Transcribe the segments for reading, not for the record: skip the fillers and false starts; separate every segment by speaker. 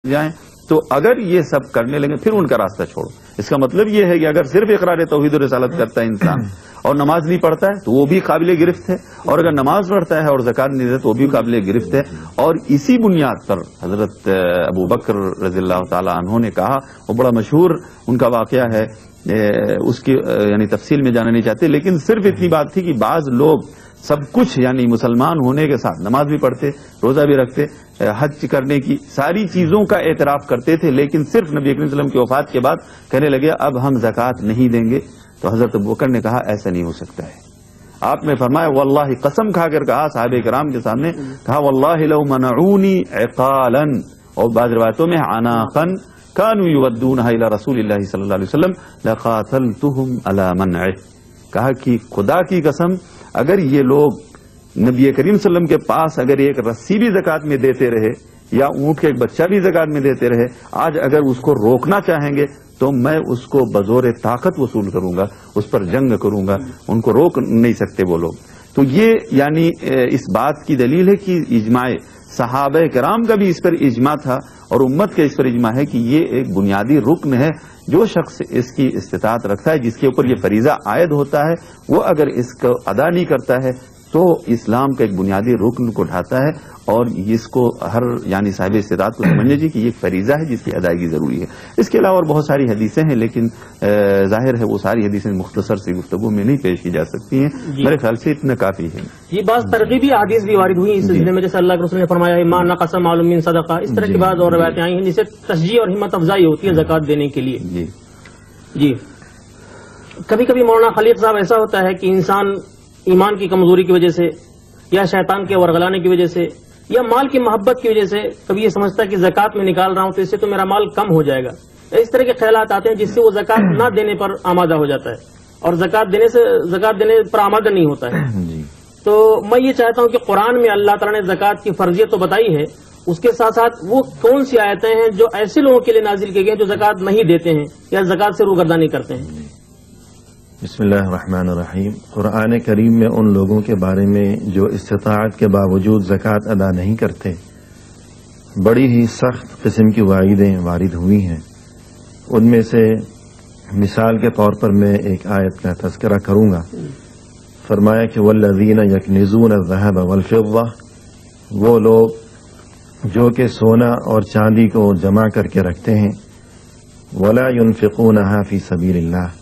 Speaker 1: جائیں تو اگر یہ سب کرنے لگے پھر ان کا راستہ چھوڑو. اس کا مطلب یہ ہے کہ اگر صرف اقرار توحید و رسالت کرتا ہے انسان اور نماز نہیں پڑھتا ہے تو وہ بھی قابل گرفت ہے، اور اگر نماز پڑھتا ہے اور زکوٰۃ نہیں دیتا تو وہ بھی قابل گرفت ہے. اور اسی بنیاد پر حضرت ابو بکر رضی اللہ تعالی عنہ نے کہا، وہ بڑا مشہور ان کا واقعہ ہے، اس کی یعنی تفصیل میں جانا نہیں چاہتے، لیکن صرف اتنی بات تھی کہ بعض لوگ سب کچھ یعنی مسلمان ہونے کے ساتھ نماز بھی پڑھتے، روزہ بھی رکھتے، حج کرنے کی ساری چیزوں کا اعتراف کرتے تھے، لیکن صرف نبی کریم صلی اللہ علیہ وسلم کی وفات کے بعد کہنے لگے اب ہم زکوٰۃ نہیں دیں گے. تو حضرت ابوبکر نے کہا ایسا نہیں ہو سکتا ہے. آپ نے فرمایا واللہ، قسم کھا کر کہا صحابہ کرام کے سامنے، کہا واللہ لو منعونی عقالا، اور بعض روایتوں میں عناقا كانوا يودونها الى رسول اللہ صلی اللہ علیہ وسلم لقاتلتهم على منعه. کہا کہ خدا کی قسم اگر یہ لوگ نبی کریم صلی اللہ علیہ وسلم کے پاس اگر ایک رسی بھی زکوٰۃ میں دیتے رہے یا اونٹ کے ایک بچہ بھی زکوٰۃ میں دیتے رہے، آج اگر اس کو روکنا چاہیں گے تو میں اس کو بزور طاقت وصول کروں گا، اس پر جنگ کروں گا. ان کو روک نہیں سکتے وہ لوگ. تو یہ یعنی اس بات کی دلیل ہے کہ اجماع صحابہ کرام کا بھی اس پر اجماع تھا اور امت کا اس پر اجماع ہے کہ یہ ایک بنیادی رکن ہے. جو شخص اس کی استطاعت رکھتا ہے، جس کے اوپر یہ فریضہ عائد ہوتا ہے، وہ اگر اس کو ادا نہیں کرتا ہے تو اسلام کا ایک بنیادی رکن کو ڈھاتا ہے، اور اس کو ہر یعنی صاحب استطاعت کو سمجھنے چاہیے کہ یہ ایک فریضہ ہے جس کی ادائیگی ضروری ہے. اس کے علاوہ اور بہت ساری حدیثیں ہیں، لیکن ظاہر ہے وہ ساری حدیثیں مختصر سی گفتگو میں نہیں پیش کی جا سکتی ہیں. میرے خیال سے اتنا کافی ہے.
Speaker 2: یہ بعض ترغیبی حدیث بھی وارد ہوئی اس سلسلے میں، جیسے اللہ کے رسول نے فرمایا ما نقص مال من صدقہ، اس طرح کی بعض اور روایتیں آئی ہیں جس سے تشجیع اور ہمت افزائی ہوتی ہے زکوٰۃ دینے کے لیے. جی کبھی کبھی مولانا خلیق صاحب ایسا ہوتا ہے کہ انسان ایمان کی کمزوری کی وجہ سے یا شیطان کے ورغلانے کی وجہ سے یا مال کی محبت کی وجہ سے کبھی یہ سمجھتا ہے کہ زکوٰۃ میں نکال رہا ہوں تو اس سے تو میرا مال کم ہو جائے گا. اس طرح کے خیالات آتے ہیں جس سے وہ زکوٰۃ نہ دینے پر آمادہ ہو جاتا ہے اور زکوٰۃ دینے پر آمادہ نہیں ہوتا ہے. تو میں یہ چاہتا ہوں کہ قرآن میں اللہ تعالیٰ نے زکوٰۃ کی فرضیت تو بتائی ہے، اس کے ساتھ ساتھ وہ کون سی آیتیں ہیں جو ایسے لوگوں کے لیے نازل کی گئی ہیں جو زکوٰۃ نہیں دیتے ہیں یا زکوٰۃ سے روگردانی کرتے ہیں.
Speaker 3: بسم اللہ الرحمن الرحیم. قرآن کریم میں ان لوگوں کے بارے میں جو استطاعت کے باوجود زکوٰۃ ادا نہیں کرتے، بڑی ہی سخت قسم کی وعیدیں وارد ہوئی ہیں. ان میں سے مثال کے طور پر میں ایک آیت کا تذکرہ کروں گا. فرمایا کہ والذین یکنزون الذهب والفضہ، وہ لوگ جو کہ سونا اور چاندی کو جمع کر کے رکھتے ہیں، ولا ينفقونها فی سبیل اللہ،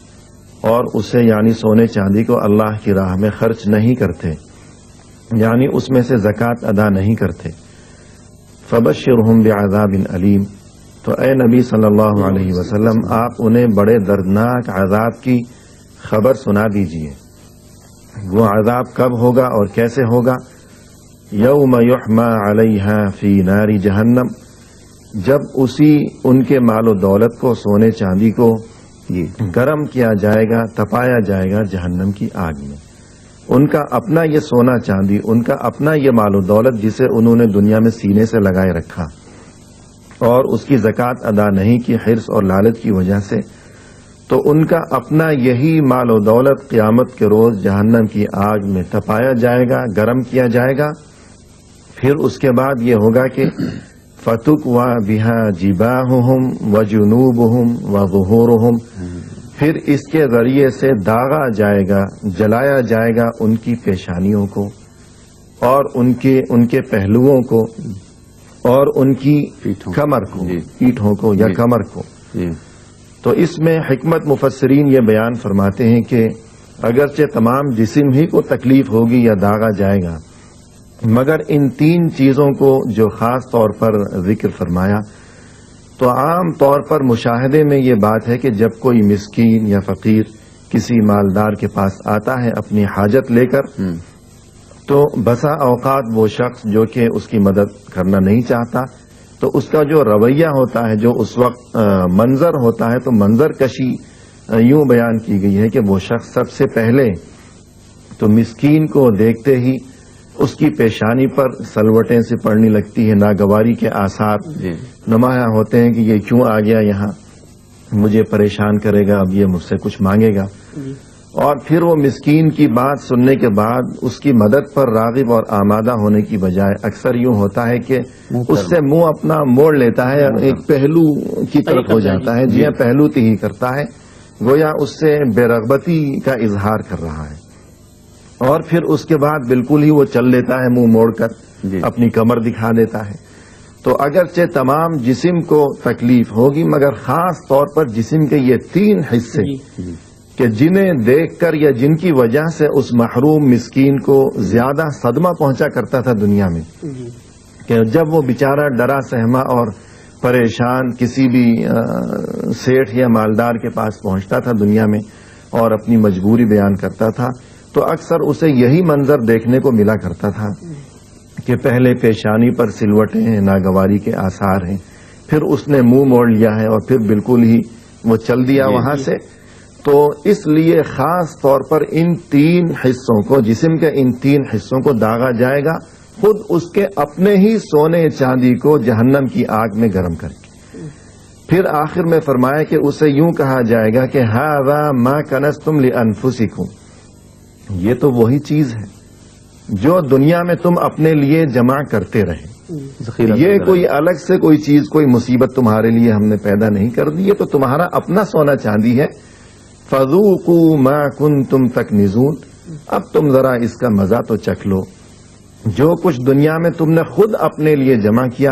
Speaker 3: اور اسے یعنی سونے چاندی کو اللہ کی راہ میں خرچ نہیں کرتے، یعنی اس میں سے زکوٰۃ ادا نہیں کرتے. فبشرہم بعذاب علیم، تو اے نبی صلی اللہ علیہ وسلم آپ انہیں بڑے دردناک عذاب کی خبر سنا دیجئے. وہ عذاب کب ہوگا اور کیسے ہوگا؟ یوم یحما علیہا فی نار جہنم، جب اسی ان کے مال و دولت کو، سونے چاندی کو گرم کیا جائے گا، تپایا جائے گا جہنم کی آگ میں. ان کا اپنا یہ سونا چاندی، ان کا اپنا یہ مال و دولت جسے انہوں نے دنیا میں سینے سے لگائے رکھا اور اس کی زکوٰۃ ادا نہیں کی حرص اور لالچ کی وجہ سے، تو ان کا اپنا یہی مال و دولت قیامت کے روز جہنم کی آگ میں تپایا جائے گا، گرم کیا جائے گا. پھر اس کے بعد یہ ہوگا کہ فَتُكْوَى بِهَا جِبَاهُهُمْ وَجُنُوبُهُمْ وَظُهُورُهُمْ، پھر اس کے ذریعے سے داغا جائے گا، جلایا جائے گا ان کی پیشانیوں کو اور ان کے پہلوؤں کو اور ان کی کمر کو، پیٹھوں کو یا کمر کو. تو اس میں حکمت مفسرین یہ بیان فرماتے ہیں کہ اگرچہ تمام جسم ہی کو تکلیف ہوگی یا داغا جائے گا، مگر ان تین چیزوں کو جو خاص طور پر ذکر فرمایا، تو عام طور پر مشاہدے میں یہ بات ہے کہ جب کوئی مسکین یا فقیر کسی مالدار کے پاس آتا ہے اپنی حاجت لے کر، تو بسا اوقات وہ شخص جو کہ اس کی مدد کرنا نہیں چاہتا، تو اس کا جو رویہ ہوتا ہے، جو اس وقت منظر ہوتا ہے، تو منظر کشی یوں بیان کی گئی ہے کہ وہ شخص سب سے پہلے تو مسکین کو دیکھتے ہی اس کی پیشانی پر سلوٹیں سے پڑنے لگتی ہے، ناگواری کے آثار نمایاں ہوتے ہیں کہ یہ کیوں آ گیا یہاں، مجھے پریشان کرے گا، اب یہ مجھ سے کچھ مانگے گا. اور پھر وہ مسکین کی بات سننے کے بعد اس کی مدد پر راغب اور آمادہ ہونے کی بجائے اکثر یوں ہوتا ہے کہ اس سے منہ اپنا موڑ لیتا ہے اور ایک پہلو کی طرف ہو جاتا ہے، جی پہلو ہی کرتا ہے، گویا اس سے بے رغبتی کا اظہار کر رہا ہے، اور پھر اس کے بعد بالکل ہی وہ چل لیتا ہے منہ موڑ کر، اپنی کمر دکھا دیتا ہے۔ تو اگرچہ تمام جسم کو تکلیف ہوگی، مگر خاص طور پر جسم کے یہ 3 حصے کہ جنہیں دیکھ کر یا جن کی وجہ سے اس محروم مسکین کو زیادہ صدمہ پہنچا کرتا تھا دنیا میں، کہ جب وہ بیچارہ ڈرا سہما اور پریشان کسی بھی سیٹھ یا مالدار کے پاس پہنچتا تھا دنیا میں اور اپنی مجبوری بیان کرتا تھا، تو اکثر اسے یہی منظر دیکھنے کو ملا کرتا تھا کہ پہلے پیشانی پر سلوٹیں ہیں، ناگواری کے آثار ہیں، پھر اس نے منہ موڑ لیا ہے اور پھر بالکل ہی وہ چل دیا وہاں سے۔ تو اس لیے خاص طور پر ان 3 حصوں کو، جسم کے ان 3 حصوں کو داغا جائے گا، خود اس کے اپنے ہی سونے چاندی کو جہنم کی آگ میں گرم کر کے۔ پھر آخر میں فرمایا کہ اسے یوں کہا جائے گا کہ ھذا ما کنزتم لانفسکم، یہ تو وہی چیز ہے جو دنیا میں تم اپنے لیے جمع کرتے رہے، یہ کوئی الگ سے کوئی چیز، کوئی مصیبت تمہارے لیے ہم نے پیدا نہیں کر دی، یہ تو تمہارا اپنا سونا چاندی ہے۔ فذوقوا ما کنتم تکنزون، اب تم ذرا اس کا مزہ تو چکھ لو، جو کچھ دنیا میں تم نے خود اپنے لیے جمع کیا،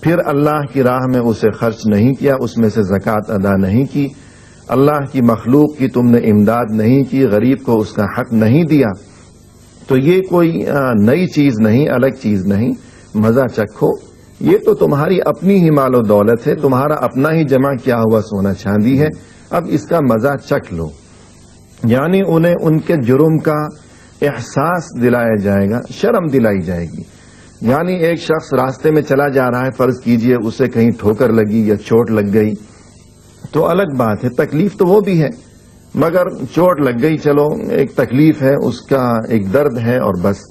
Speaker 3: پھر اللہ کی راہ میں اسے خرچ نہیں کیا، اس میں سے زکوٰۃ ادا نہیں کی، اللہ کی مخلوق کی تم نے امداد نہیں کی، غریب کو اس کا حق نہیں دیا، تو یہ کوئی نئی چیز نہیں، الگ چیز نہیں، مزہ چکھو، یہ تو تمہاری اپنی ہی مال و دولت ہے، تمہارا اپنا ہی جمع کیا ہوا سونا چاندی ہے، اب اس کا مزہ چکھ لو۔ یعنی انہیں ان کے جرم کا احساس دلایا جائے گا، شرم دلائی جائے گی۔ یعنی ایک شخص راستے میں چلا جا رہا ہے، فرض کیجئے اسے کہیں ٹھوکر لگی یا چوٹ لگ گئی تو الگ بات ہے، تکلیف تو وہ بھی ہے، مگر چوٹ لگ گئی، چلو ایک تکلیف ہے، اس کا ایک درد ہے اور بس۔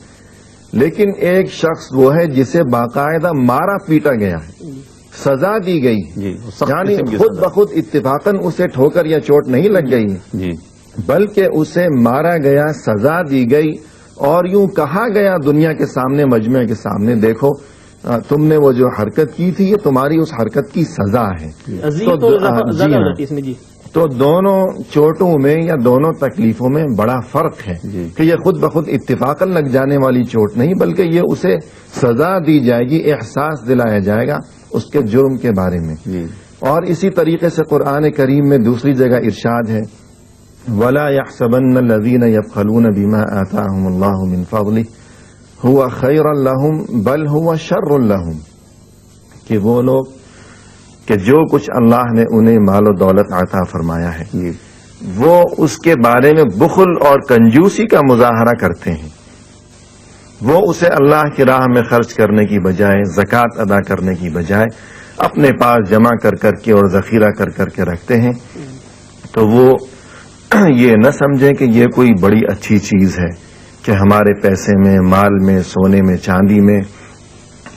Speaker 3: لیکن ایک شخص وہ ہے جسے باقاعدہ مارا پیٹا گیا ہے، سزا دی گئی، یعنی خود بخود اتفاقاً اسے ٹھوکر یا چوٹ نہیں لگ گئی، بلکہ اسے مارا گیا، سزا دی گئی، اور یوں کہا گیا دنیا کے سامنے، مجمع کے سامنے، دیکھو تم نے وہ جو حرکت کی تھی، یہ تمہاری اس حرکت کی سزا ہے۔ تو دونوں چوٹوں میں یا دونوں تکلیفوں میں بڑا فرق ہے کہ یہ خود بخود اتفاقاً لگ جانے والی چوٹ نہیں، بلکہ یہ اسے سزا دی جائے گی، احساس دلایا جائے گا اس کے جرم کے بارے میں۔ اور اسی طریقے سے قرآن کریم میں دوسری جگہ ارشاد ہے وَلَا يَحْسَبَنَّ الَّذِينَ يَبْخَلُونَ بِمَا آتَاهُمُ اللَّهُ مِنْ فَضْلِهِ هُوَ خَيْرًا لَهُمْ بَلْ هُوَ شَرٌّ لَهُمْ، کہ وہ لوگ کہ جو کچھ اللہ نے انہیں مال و دولت عطا فرمایا ہے وہ اس کے بارے میں بخل اور کنجوسی کا مظاہرہ کرتے ہیں، وہ اسے اللہ کی راہ میں خرچ کرنے کی بجائے، زکوٰۃ ادا کرنے کی بجائے اپنے پاس جمع کر کر کے اور ذخیرہ کر کر کے رکھتے ہیں، تو وہ یہ نہ سمجھیں کہ یہ کوئی بڑی اچھی چیز ہے کہ ہمارے پیسے میں، مال میں، سونے میں، چاندی میں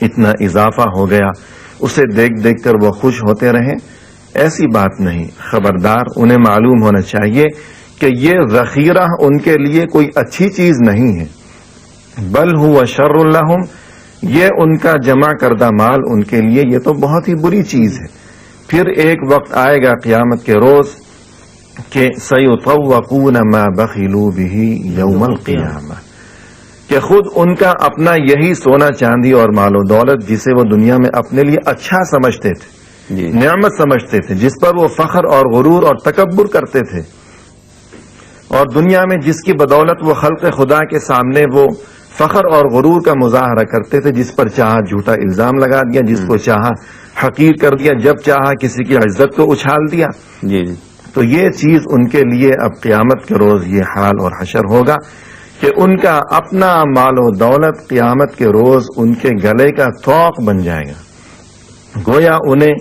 Speaker 3: اتنا اضافہ ہو گیا، اسے دیکھ دیکھ کر وہ خوش ہوتے رہیں، ایسی بات نہیں۔ خبردار، انہیں معلوم ہونا چاہیے کہ یہ ذخیرہ ان کے لیے کوئی اچھی چیز نہیں ہے، بل هو شر لهم، یہ ان کا جمع کردہ مال ان کے لیے یہ تو بہت ہی بری چیز ہے۔ پھر ایک وقت آئے گا قیامت کے روز کہ سَيُطَوَّقُونَ مَا بَخِلُوا بِهِ يَوْمَ الْقِيَامَةِ، کہ خود ان کا اپنا یہی سونا چاندی اور مال و دولت جسے وہ دنیا میں اپنے لیے اچھا سمجھتے تھے، نعمت سمجھتے تھے، جس پر وہ فخر اور غرور اور تکبر کرتے تھے، اور دنیا میں جس کی بدولت وہ خلق خدا کے سامنے وہ فخر اور غرور کا مظاہرہ کرتے تھے، جس پر چاہا جھوٹا الزام لگا دیا، جس کو چاہا حقیر کر دیا، جب چاہا کسی کی عزت کو اچھال دیا، تو یہ چیز ان کے لیے اب قیامت کے روز یہ حال اور حشر ہوگا کہ ان کا اپنا مال و دولت قیامت کے روز ان کے گلے کا طوق بن جائے گا، گویا انہیں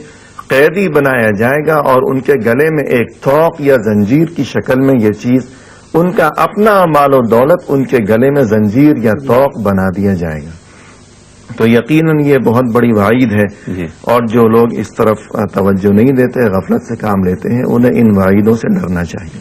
Speaker 3: قیدی بنایا جائے گا اور ان کے گلے میں ایک طوق یا زنجیر کی شکل میں یہ چیز، ان کا اپنا مال و دولت ان کے گلے میں زنجیر یا طوق بنا دیا جائے گا۔ تو یقیناً یہ بہت بڑی وعید ہے، اور جو لوگ اس طرف توجہ نہیں دیتے، غفلت سے کام لیتے ہیں، انہیں ان وعیدوں سے ڈرنا چاہیے۔